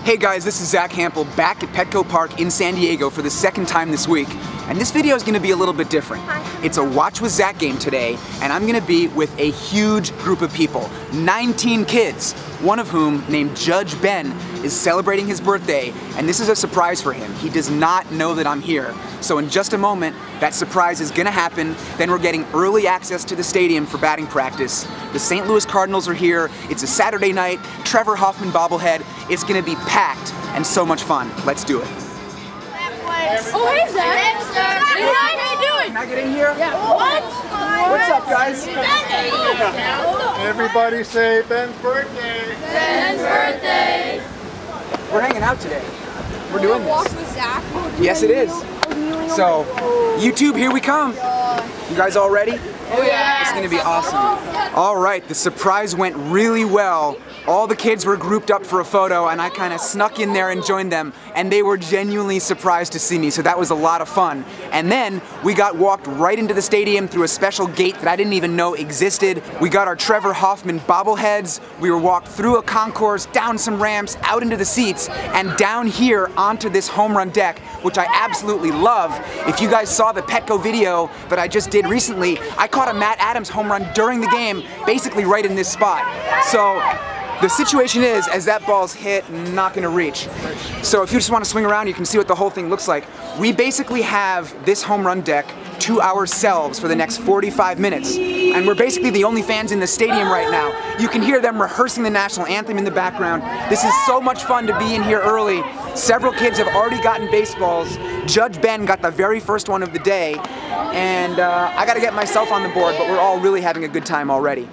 Hey guys, this is Zack Hample back at PETCO Park in San Diego for the second time this week. And this video is going to be a little bit different. It's a Watch with Zack game today, and I'm going to be with a huge group of people. 19 kids, one of whom, named Judge Ben, is celebrating his birthday, and this is a surprise for him. He does not know that I'm here. So in just a moment, that surprise is going to happen. Then we're getting early access to the stadium for batting practice. The St. Louis Cardinals are here. It's a Saturday night. Trevor Hoffman bobblehead. It's going to be packed and so much fun. Let's do it. Oh, hey, Zack. How you doing? Can I get in here? Yeah. What? What's up, guys? Everybody say Ben's birthday. Ben's birthday. We're hanging out today. We're doing Walk this. with Zack. Yes, it is. So, YouTube, here we come. You guys all ready? Oh, yeah. It's gonna be awesome. All right, the surprise went really well. All the kids were grouped up for a photo, and I kind of snuck in there and joined them, and they were genuinely surprised to see me, so that was a lot of fun. And then we got walked right into the stadium through a special gate that I didn't even know existed. We got our Trevor Hoffman bobbleheads. We were walked through a concourse, down some ramps, out into the seats, and down here onto this home run deck, which I absolutely love. If you guys saw the PETCO video that I just did recently, I caught a Matt Adams home run during the game, basically right in this spot. So the situation is, as that ball's hit, not gonna reach. So if you just wanna swing around, you can see what the whole thing looks like. We basically have this home run deck to ourselves for the next 45 minutes. And we're basically the only fans in the stadium right now. You can hear them rehearsing the national anthem in the background. This is so much fun to be in here early. Several kids have already gotten baseballs. Judge Ben got the very first one of the day. And I gotta get myself on the board, but we're all really having a good time already.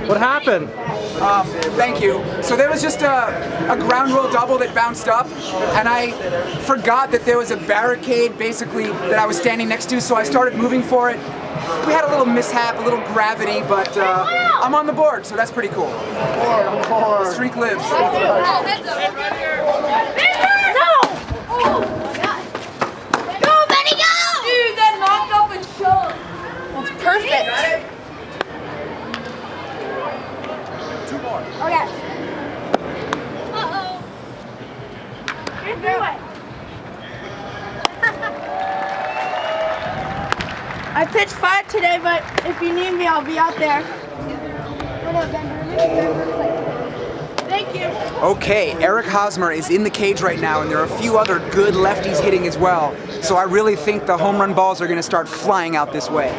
What happened? Thank you. So there was just a ground roll double that bounced up, and I forgot that there was a barricade basically that I was standing next to, so I started moving for it. We had a little mishap, a little gravity, but I'm on the board, so that's pretty cool. The streak lives. Perfect. Okay. Uh-oh. You're through it. I pitched 5 today, but if you need me, I'll be out there. Thank you. Okay, Eric Hosmer is in the cage right now, and there are a few other good lefties hitting as well. So I really think the home run balls are going to start flying out this way.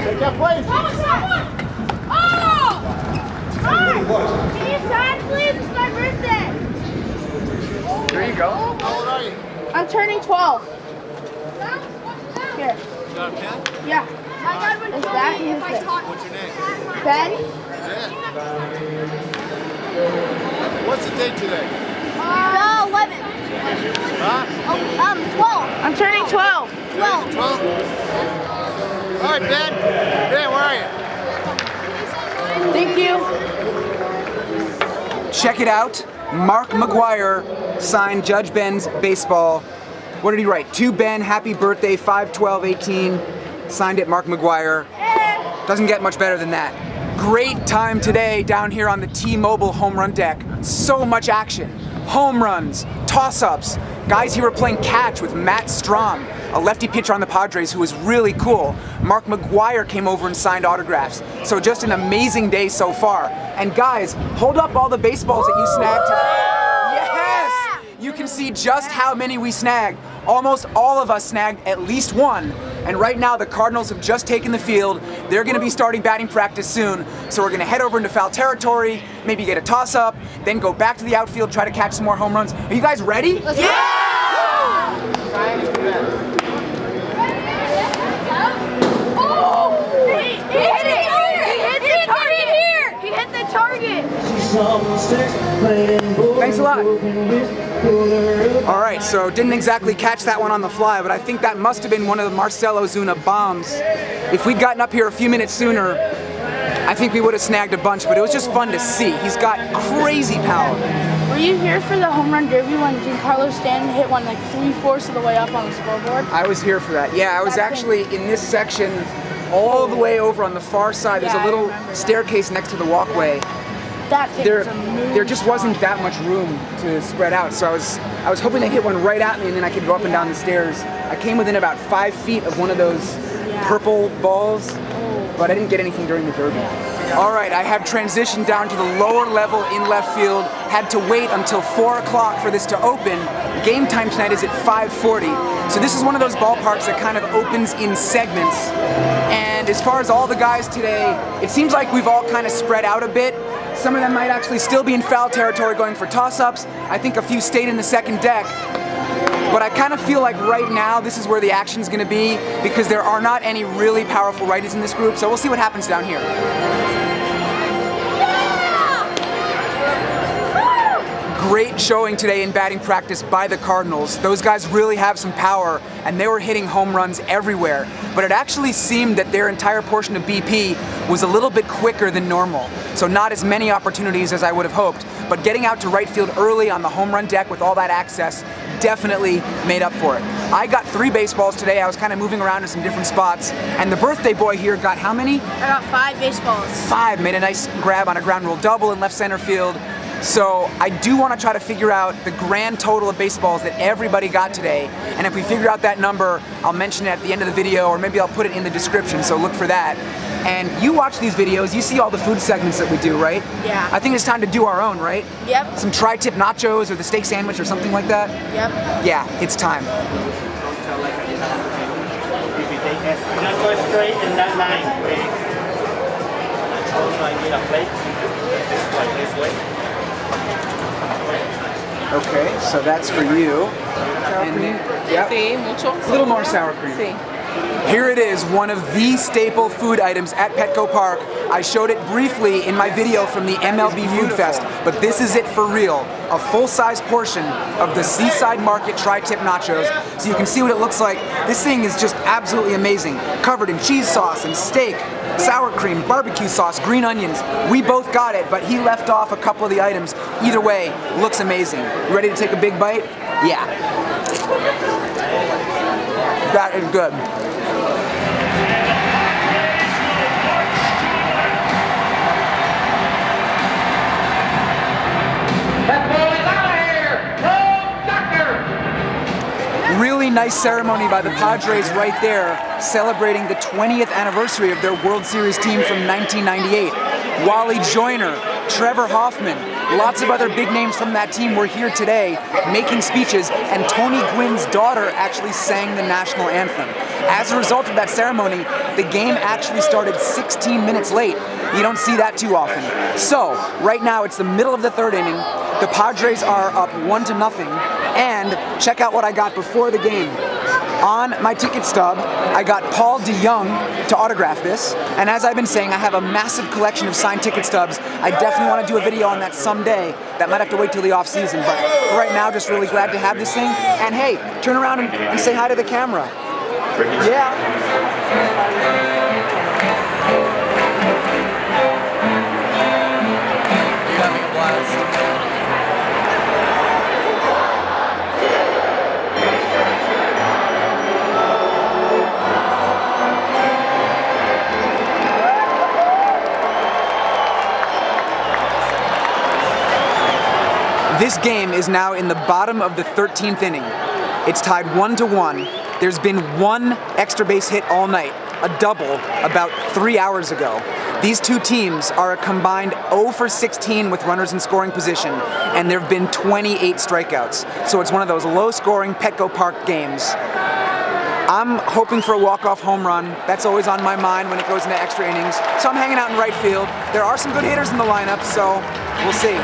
Take that place. Can you sign, please? It's my birthday. There you go. How old are you? I'm turning 12. Here. You got a pen? Yeah. Is that? What's your name? Ben? Ben. What's the date today? The 11th. Huh? 12. I'm turning 12. 12. 12? All right, Ben. Ben, where are you? Thank you. Check it out. Mark McGwire signed Judge Ben's baseball. What did he write? To Ben, happy birthday, 5/12/18. Signed it, Mark McGwire. Doesn't get much better than that. Great time today down here on the T-Mobile home run deck. So much action. Home runs, toss-ups. Guys here were playing catch with Matt Shrahm, a lefty pitcher on the Padres who was really cool. Mark McGwire came over and signed autographs. So just an amazing day so far. And guys, hold up all the baseballs that you snagged today. Yes! You can see just how many we snagged. Almost all of us snagged at least one. And right now the Cardinals have just taken the field. They're going to be starting batting practice soon. So we're going to head over into foul territory, maybe get a toss-up, then go back to the outfield, try to catch some more home runs. Are you guys ready? Let's go! Oh! He hit it! He hit it! Thanks a lot. All right, so didn't exactly catch that one on the fly, but I think that must have been one of the Marcell Ozuna bombs. If we'd gotten up here a few minutes sooner, I think we would have snagged a bunch, but it was just fun to see. He's got crazy power. Were you here for the home run derby when Giancarlo Stanton hit one like 3/4 of the way up on the scoreboard? I was here for that. Yeah, I was actually in this section all the way over on the far side. There's a little staircase next to the walkway. That thing was a moon There just wasn't that much room to spread out, so I was hoping to hit one right at me and then I could go up and down the stairs. I came within about 5 feet of one of those purple balls, but I didn't get anything during the derby. All right, I have transitioned down to the lower level in left field. Had to wait until 4 o'clock for this to open. Game time tonight is at 5:40. So this is one of those ballparks that kind of opens in segments. And as far as all the guys today, it seems like we've all kind of spread out a bit. Some of them might actually still be in foul territory going for toss-ups. I think a few stayed in the second deck. But I kind of feel like right now this is where the action's going to be because there are not any really powerful righties in this group. So we'll see what happens down here. Great showing today in batting practice by the Cardinals. Those guys really have some power and they were hitting home runs everywhere. But it actually seemed that their entire portion of BP was a little bit quicker than normal. So not as many opportunities as I would have hoped. But getting out to right field early on the home run deck with all that access definitely made up for it. I got 3 baseballs today. I was kind of moving around to some different spots. And the birthday boy here got how many? I got 5 baseballs. 5. Made a nice grab on a ground rule double in left center field. So I do want to try to figure out the grand total of baseballs that everybody got today. And if we figure out that number, I'll mention it at the end of the video, or maybe I'll put it in the description, so look for that. And you watch these videos, you see all the food segments that we do, right? Yeah. I think it's time to do our own, right? Yep. Some tri-tip nachos or the steak sandwich or something like that? Yep. Yeah, it's time. Just go straight in that line, please. Also, I need a plate. Like this way. Okay, so that's for you. And then, yep. A little more sour cream. Here it is, one of the staple food items at PETCO Park. I showed it briefly in my video from the MLB Food Fest, but this is it for real. A full-size portion of the Seaside Market tri-tip nachos. So you can see what it looks like. This thing is just absolutely amazing. Covered in cheese sauce and steak, sour cream, barbecue sauce, green onions. We both got it, but he left off a couple of the items. Either way, looks amazing. You ready to take a big bite? Yeah. That is good. Really nice ceremony by the Padres right there, celebrating the 20th anniversary of their World Series team from 1998. Wally Joyner, Trevor Hoffman, lots of other big names from that team were here today making speeches, and Tony Gwynn's daughter actually sang the national anthem. As a result of that ceremony, the game actually started 16 minutes late. You don't see that too often. So, right now it's the middle of the 3rd inning. The Padres are up 1-0, and check out what I got before the game. On my ticket stub, I got Paul DeYoung to autograph this, and as I've been saying, I have a massive collection of signed ticket stubs. I definitely want to do a video on that someday. That might have to wait till the off season, but for right now, just really glad to have this thing. And hey, turn around and say hi to the camera. Yeah. You're having a blast. This game is now in the bottom of the 13th inning. It's tied 1-1. There's been 1 extra base hit all night, a double about 3 hours ago. These two teams are a combined 0 for 16 with runners in scoring position, and there have been 28 strikeouts. So it's one of those low-scoring PETCO Park games. I'm hoping for a walk-off home run. That's always on my mind when it goes into extra innings. So I'm hanging out in right field. There are some good hitters in the lineup, so we'll see.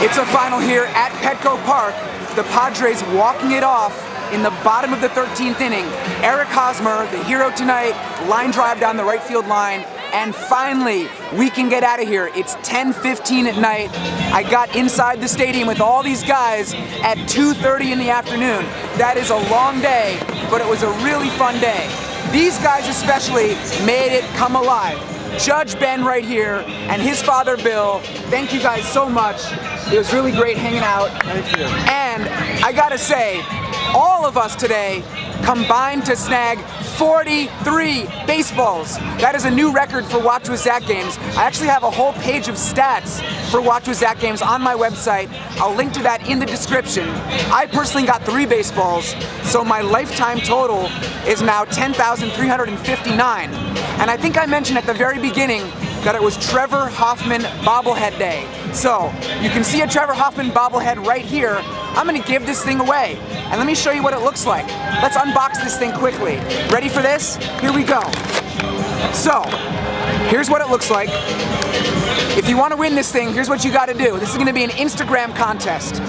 It's a final here at PETCO Park. The Padres walking it off in the bottom of the 13th inning. Eric Hosmer, the hero tonight, line drive down the right field line, and finally, we can get out of here. It's 10:15 at night. I got inside the stadium with all these guys at 2:30 in the afternoon. That is a long day, but it was a really fun day. These guys especially made it come alive. Judge Ben right here and his father Bill, thank you guys so much. It was really great hanging out. Thank you. And I gotta say, all of us today combined to snag 43 baseballs. That is a new record for Watch with Zack games. I actually have a whole page of stats for Watch with Zack games on my website. I'll link to that in the description. I personally got 3 baseballs, so my lifetime total is now 10,359. And I think I mentioned at the very beginning that it was Trevor Hoffman bobblehead day. So you can see a Trevor Hoffman bobblehead right here. I'm gonna give this thing away, and let me show you what it looks like. Let's unbox this thing quickly. Ready for this? Here we go. So, here's what it looks like. If you wanna win this thing, here's what you gotta do. This is gonna be an Instagram contest.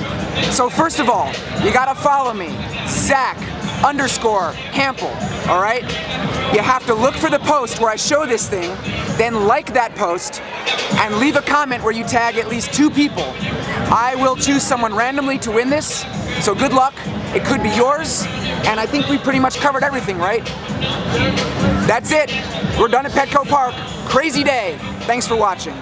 So first of all, you gotta follow me, Zack_Hample, all right? You have to look for the post where I show this thing, then like that post, and leave a comment where you tag at least 2 people. I will choose someone randomly to win this, so good luck. It could be yours, and I think we pretty much covered everything, right? That's it. We're done at PETCO Park. Crazy day. Thanks for watching.